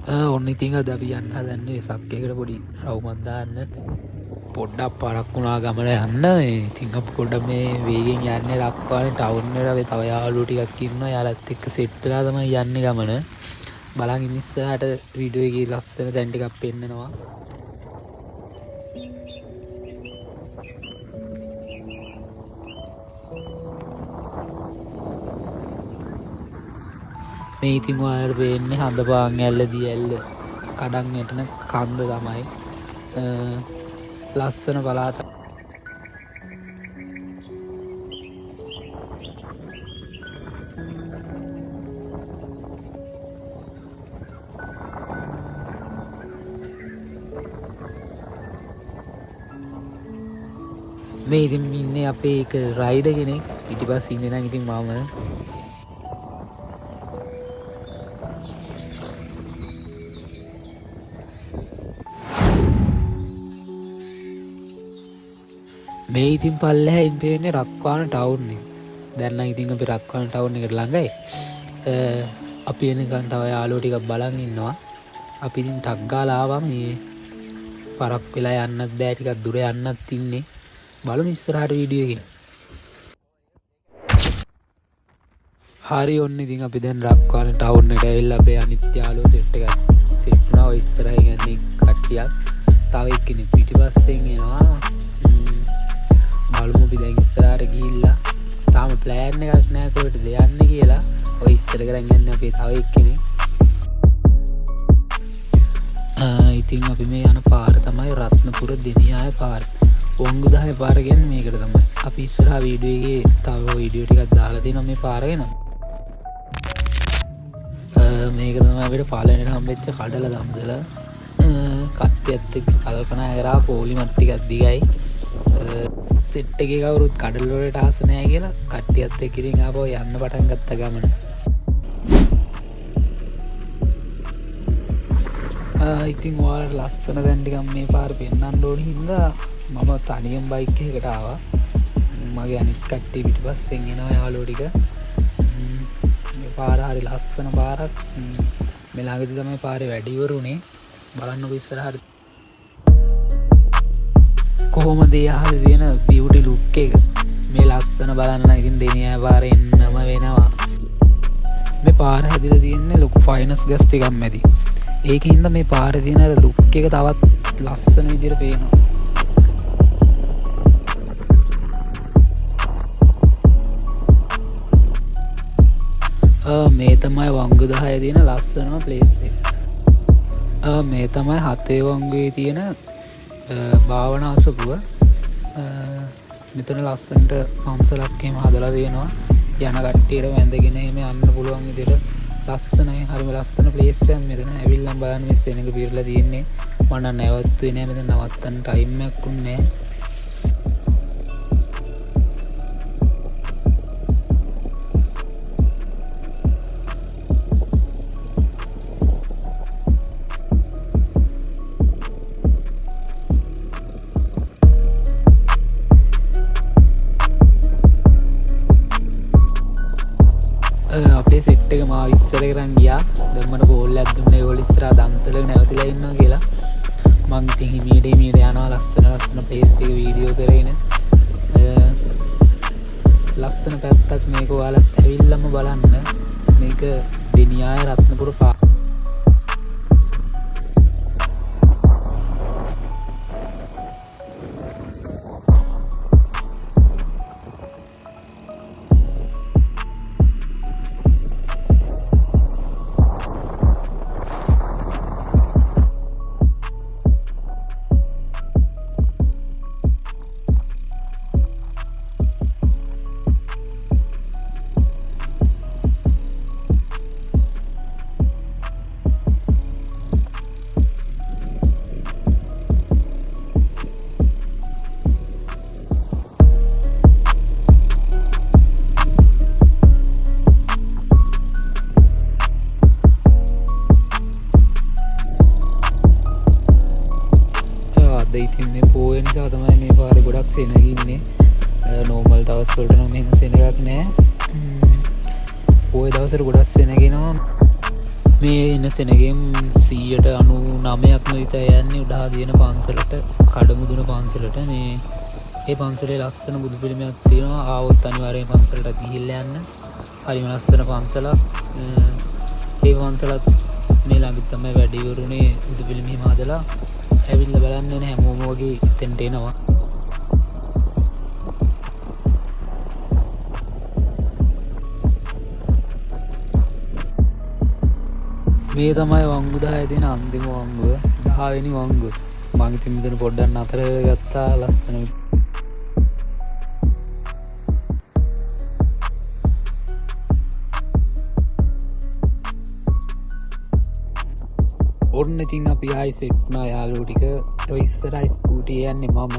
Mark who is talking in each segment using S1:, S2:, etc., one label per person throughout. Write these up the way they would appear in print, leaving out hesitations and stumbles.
S1: ඔන්න ඉතින් අද අපි යන්න හදන්නේ වෙසක් එකට පොඩි රවුමක් දාන්න. පොඩ්ඩක් පරක් වුණා ගමන යන්න. ඉතින් අපි පොඩ්ඩක් මේ වේගෙන් යන්නේ රක්වානේ ටවුන් එකට. තව යාළුවෝ ටිකක් ඉන්නවා. යාළුවත් එක්ක සෙට් වෙලා තමයි යන්නේ ගමන. බලන් ඉන්න ඉස්සරහට වීඩියෝ එකේ ලස්සන තැන් ටිකක් පෙන්නනවා. මේ ඉතින් ඔයාලට පේන්නේ හඳපාන් ඇල්ල දියැල්ල කඩන් යටන කන්ද තමයි. ලස්සන පළාතක්. මේ ඉතින් ඉන්නේ අපේ එක රයිඩර් කෙනෙක්. පිටිපස්සේ ඉන්නේ නම් ඉතින් මම. මේ ඉතින් පල්ලෙහායින් පේන්නේ රක්වාන ටවුන් එක. දැන් නම් ඉතින් අපි රක්වාන ටවුන් එකට ළඟයි. අපි එනකන් තව යාළුවෝ ටිකක් බලන් ඉන්නවා. අපි ඉතින් ටක් ගාලා ආවා. මේ පරක් වෙලා යන්නත් බෑ, ටිකක් දුර යන්නත් ඉන්නේ. බලමු ඉස්සරහට වීඩියෝ එකේ. හරි ඔන්න ඉතින් අපි දැන් රක්වාන ටවුන් එකට ඇවිල්ලා අපේ අනිත් යාළුවෝ සෙට් එකක් සෙට් වුණා. ඔය ඉස්සරහින් යන්නේ කට්ටියක්. තව එක්කෙනෙක් පිටිපස්සෙන් එනවා. බලමු අපි දැන් ඉස්සරහට ගිහිල්ලා. තාම ප්ලෑන් එකක් නැහැ කොහෙටද යන්නේ කියලා. ඔය ඉස්සර කරන් යන්නේ අපේ තව එක්කෙනෙක්. ඉතින් අපි මේ යන පාර තමයි රත්නපුර දෙනියාය පාර. වංගුදාය පාර කියන්නේ මේකට තමයි. අපි ඉස්සරහා වීඩියෝ එකේ තව වීඩියෝ ටිකක් දාලා තියෙනවා මේ පාර ගැන. මේක තමයි අපිට පළවෙනි හම්බෙච්ච කඩල දම්සල. කට්ටියත් එක්ක කල්පනා කරා පොලිමත් ටිකක් දිගයි. සෙට් එකේ කවුරුත් කඩල් වලට ආස නැහැ කියලා කට්ටියත් එක්ක ඉතින් ආපහු යන්න පටන් ගත්ත ගමන. ඉතින් ඔයාලට ලස්සන දැන් ටිකක් මේ පාර පෙන්නන්න ඕනි හින්දා මම තනියම බයික් එකකට ආවා. මගේ අනිත් කට්ටිය පිටිපස්සෙන් එනවා යාළුවෝ ටික. මේ පාර හරි ලස්සන පාරක්. මේ ළඟදී තමයි පාරේ වැඩි ඉවරුනේ. බලන්නකො ඉස්සරහට කොහොමද යහද තියෙන බියුටි ලුක් එක. මේ ලස්සන බලන්න ඉතින් දෙනියාය පාරේ එන්නම වෙනවා. මේ පාර හැදිලා තියෙන්නේ ලොකු ෆයිනස් ගස් ටිකක් මැදි. ඒකින්ද මේ පාරේ තියෙන ලුක් එක තවත් ලස්සන විදිහට පේනවා. මේ තමයි වංගුදාහය තියෙන ලස්සනම ප්ලේස් එක. මේ තමයි හතේ වංගුවේ තියෙන භාවනා අසපුව. මෙතන ලස්සනට පන්සලක් එහෙම හදලා තියෙනවා. යන කට්ටියට වැඳගෙන එහෙම යන්න පුළුවන් විදිහට ලස්සනයි. හරිම ලස්සන ප්ලේස් එකක් මෙතන. ඇවිල්ලා බලන්න මේ සෙනඟ පිරලා තියෙන්නේ. මම නම් නැවතුනේ නෑ. මෙතන නවත්තන්න ටයිම් එකක් උන්නේ නෑ. අපේ සෙට් එක මාව ඉස්සර කරන් ගියා. දැන් මට කෝල් එකක් දුන්නා ඒගොල්ලෝ ඉස්සරහා දම්සලක නැවතිලා ඉන්නවා කියලා. මං ඉතින් හිමීට යනවා ලස්සන ප්ලේස් එක වීඩියෝ කරගෙන. ලස්සන පැත්තක් මේක ඔයාලත් ඇවිල්ලාම බලන්න. මේක දෙනියාය රත්නපුර පාර. ඉතින් මේ පෝය නිසා තමයි මේ පාරේ ගොඩක් සෙනග ඉන්නේ. නෝමල් දවස් වලට නම් මෙහෙම සෙනගක් නැහැ. පෝය දවසට ගොඩක් සෙනගෙනවා. මේ එන සෙනගෙන් 99%ක්ම විතර යන්නේ උඩහා දින පන්සලට, කඩමුදුන පන්සලට. මේ ඒ පන්සලේ ලස්සන බුදු පිළිමයක් තියෙනවා. ආවොත් අනිවාර්යෙන් පන්සලට ගිහිල්ලා යන්න. හරිම ලස්සන පන්සලක්. ඒ පන්සලත් මේ ළඟ තමයි වැඩි ඉවරුනේ බුදු පිළිම හදලා. ඇවිල්ලා බලන්න එන හැමෝම වගේ එතෙන්ට එනවා. මේ තමයි වංගු 10 තියෙන අන්තිම වංගුව. 10 වෙනි වංගුව. මම ඉතින් මෙතන පොඩ්ඩක් නතර ගත්තා ලස්සන. ඔන්න ඉතින් අපි ආයි සෙට් වුණා යාළුවෝ ටික. ඔය ඉස්සරහා ස්කූටිය යන්නේ මම.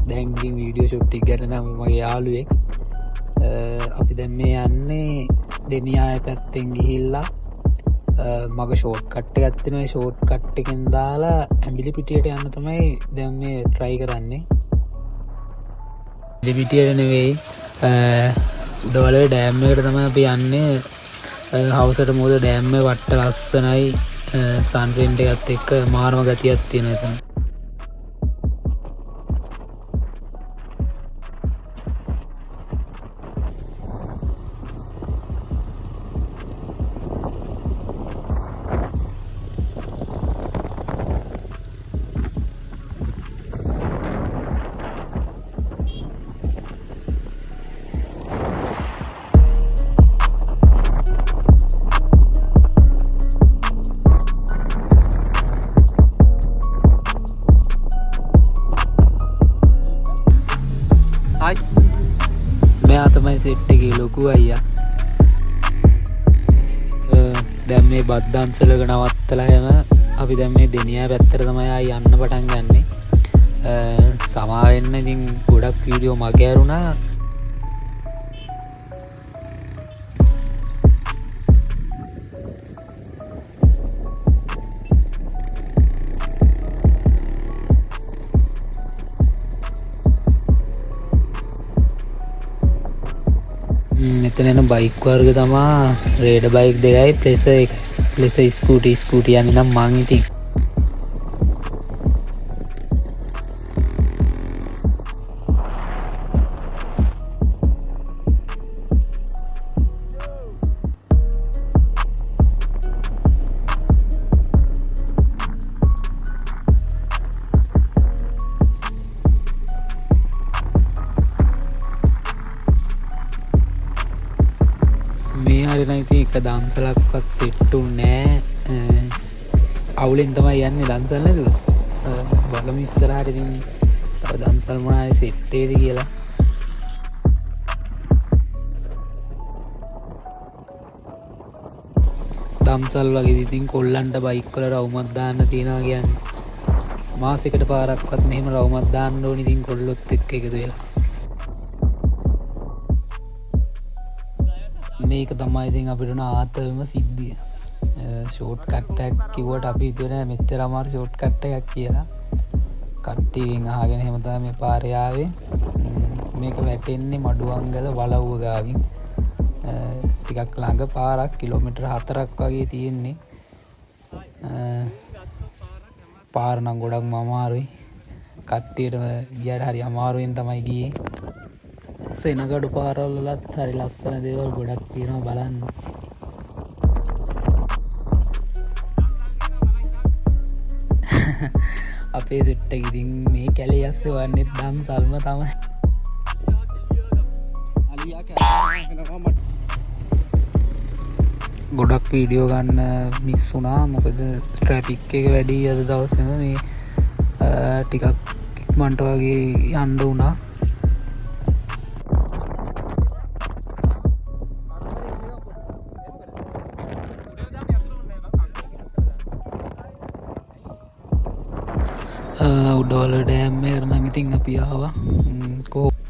S1: දැන් ඉතින් වීඩියෝ ෂොට් ටික ගන්න නම් මගේ යාළුවෙක්. අපි දැන් මේ යන්නේ දෙනියාය පැත්තෙන් ගිහිල්ලා මග ෂෝට් කට් එකක් තියෙනවා. ඒ ෂෝට් කට් එකෙන් දාලා ඇඹිලි පිටියට යන්න තමයි දැන් මේ try කරන්නේ. ඇඹිලි පිටියට නෙවෙයි උඩවලේ ඩෑම් එකට තමයි අපි යන්නේ. හවසට මොකද ඩෑම් එක වට්ට ලස්සනයි. සන්සෙට් එකත් එක්ක මාරම ගතියක් තියෙනවා එතන. මෙයා තමයි සෙට් එකේ ලොකු අයියා. දැන් මේ බද්දන්සලක නවත්තලා යම අපි දැන් මේ දෙනියා පැත්තට තමයි ආයි යන්න පටන් ගන්නෙ. සමා වෙන්න ඉතින් ගොඩක් වීඩියෝ මගේ ඇරුණා. මෙතන එන බයික් වර්ග තමා රේඩ බයික් දෙකයි ප්ලෙස එකයි. ප්ලෙස ස්කූටි යන්නේ නම් මං ඉතින් එක දන්සලක්වත් සෙට්ටු නෑ. අවුලෙන් තමයි යන්නේ දන්සල් නැතුව. බලමු ඉස්සරහට ඉතින් තව දන්සල් මොනවාරි සෙට් වේද කියලා. දන්සල් වගේ ඉතින් කොල්ලන්ට බයික් වල රවුමක් දාන්න තියනවා කියන්නේ. මාසෙකට පාරක්වත් මෙහෙම රවුමක් දාන්න ඕනි ඉතින් කොල්ලොත් එක්ක එකතු වෙලා. මේක තමයි ඉතින් අපිට ආතම සිද්ධිය. ෂෝට් කට් එකක් කිව්වට අපි හිතුවේ මෙච්චර අමාරු ෂෝට් කට් එකක් කියලා. කට්ටියකින් අහගෙන එහෙම තමයි මේ පාරේ ආවේ. මේක වැටෙන්නේ මඩුවංගල වලව්ව ගාවින්. ටිකක් ළඟ පාරක් කිලෝමීටර් 4ක් වගේ තියෙන්නේ. පාර නම් ගොඩක්ම අමාරුයි. කට්ටියට ගියාට හරි අමාරුවෙන් තමයි ගියේ. සෙනගඩු පාරවල් වලත් හරි ලස්සන දේවල් ගොඩක් තියෙනවා බලන්න. අපේ සෙට් එක ඉතින් මේ කැලේ යස්සේ වන්නේ දන්සල්ම තමයි. ගොඩක් වීඩියෝ ගන්න මිස් වුණා. මොකද ට්‍රැෆික් එක වැඩි අද දවසේම මේ ටිකක් ඉක්මනට වගේ යන්න වුණා. උඩවල ඩෑම් එකට නම් ඉතින් අපි ආවා.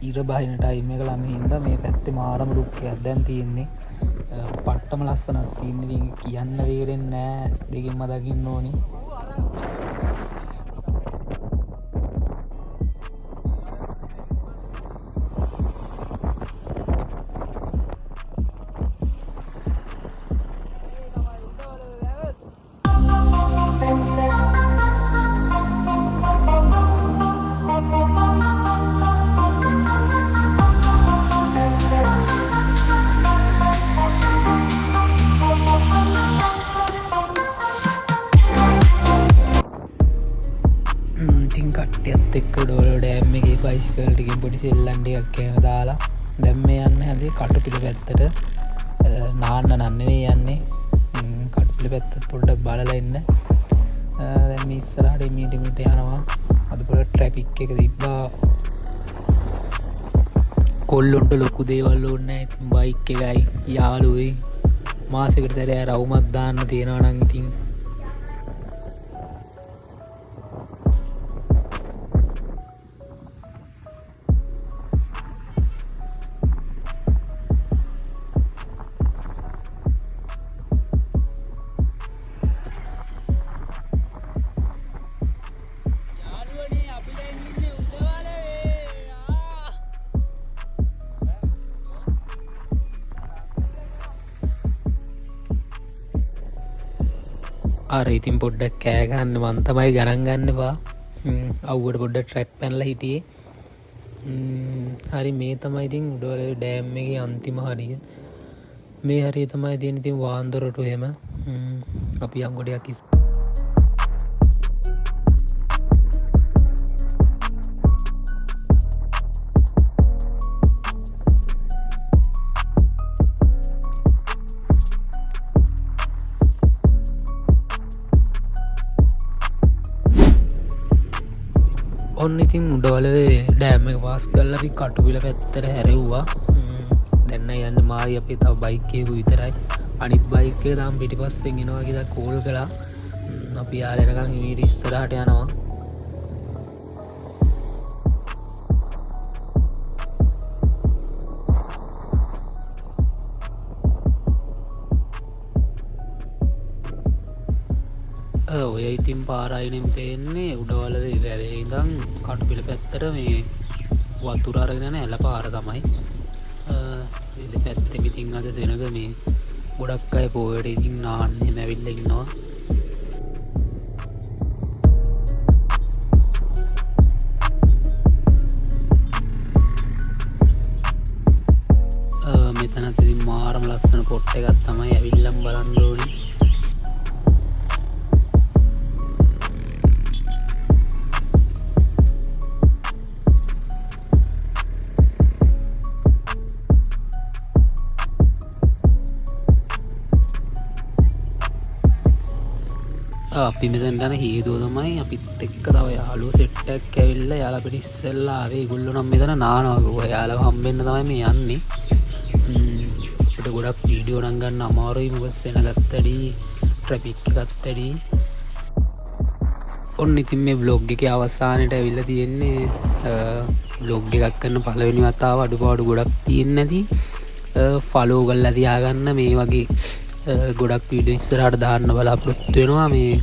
S1: ඉර බහින ටයිම් එක ළඟ හින්දා මේ පැත්තේ මාරම ලුක් එකක් දැන් තියෙන්නේ. පට්ටම ලස්සනක් තියෙන්නේ. ඉතින් කියන්න තේරෙන්නේ නෑ. දෙකින්ම දකින්න ඕනි. පොඩි සෙල්ලන්ඩියක් කෑම දාලා දැම්ම යන්න හැදේ කටු පිළ පැත්තට නාන්න නන්නවේ යන්නේ කටුපිළි පැත්ත පොඩ්ඩක් බලලා ඉන්න මිස්සරහට මීටමිට යනවා අදපොල ට්‍රැපික් එක තිබ්බා කොල්ලොන්ට ලොකු දේවල් ඕන්න ඉතින් බයික් එකයි යාළුයි මාසකට තැරෑ රවුමත් දාන්න තියෙනවා නං ඉතින් අර ඉතින් පොඩ්ඩක් කෑගන්න මන්තමයි ගණන් ගන්නවා අව්වට පොඩ්ඩ ට්‍රැක් පැනල හිටියේ හරි මේ තමයි ඉතින් උඩවල ඩෑම් එක අන්තිම හරිය මේ හරි තමයි තියෙන ඉතින් වාන්දොරට එහෙම අපි අංගොඩයක් ඉස් ඔන්න ඉතින් උඩවලේ ඩෑම එක පාස් කල්ල අපි කටුවිල පැත්තර හැරෙව්වා දැන්න යන්න මාරි අපේ තව බයිකයකු විතරයි අනිත් බයිකේ දම් පිටි පස්සෙන් එනවා කියලා කෝල් කලා අපි යාලනකං හිමීට ඉස්සරහට යනවා ඔය ඉතින් පාරයිනම් පේන්නේ උඩවලද වැවේ ඉඳං කටුපිළ පැත්තට මේ වතුරාරගෙන ඇල පාර තමයි පැත්තෙම ඉතින් අද දෙනක මේ ගොඩක් අය පෝයට ඉතින් නාන්නේ මැවිල්ල ඉන්නවා මෙතනත් ඉතින් මාරම ලස්සන පොට්ට එකත් තමයි ඇවිල්ලම් බලන්න ඕනේ අපි මෙතැන් ගන හේදුව තමයි අපිත් එක්ක තව යාලුව සෙට්ටක් ඇවිල්ල යාල පිටිස්සල්ලාවේ ගුල්ලු නම් මෙතන නානවාගුව යාල හම්බෙන්න්න තමයි මේ යන්නේ ට ගොඩක් වීඩියෝ නංගන්න අමාරුයි මුගස් සෙන ගත්තඩී ට්‍රපික් ගත්තඩී ඔන්න ඉතින් මේ බ්ලොග් එක අවසානයට ඇවිල්ල තියෙන්නේ බ්ලොග් එකක් කන්න පලවෙනි වතාව අඩුපාඩු ගොඩක් තියෙන් නැති ෆලෝ ගල්ල තියාගන්න මේ වගේ ගොඩක් වීඩියෝ ඉස්සරහට දාන්න බලාපොරොත්තු වෙනවා මේ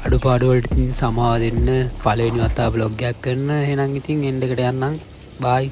S1: අඩුපාඩුවලට සමාව දෙන්න පළවෙනි වතා බ්ලොග් එකක් කරන්න එහෙනම් ඉතින් එන්ඩ් එකට යන්නම් බයි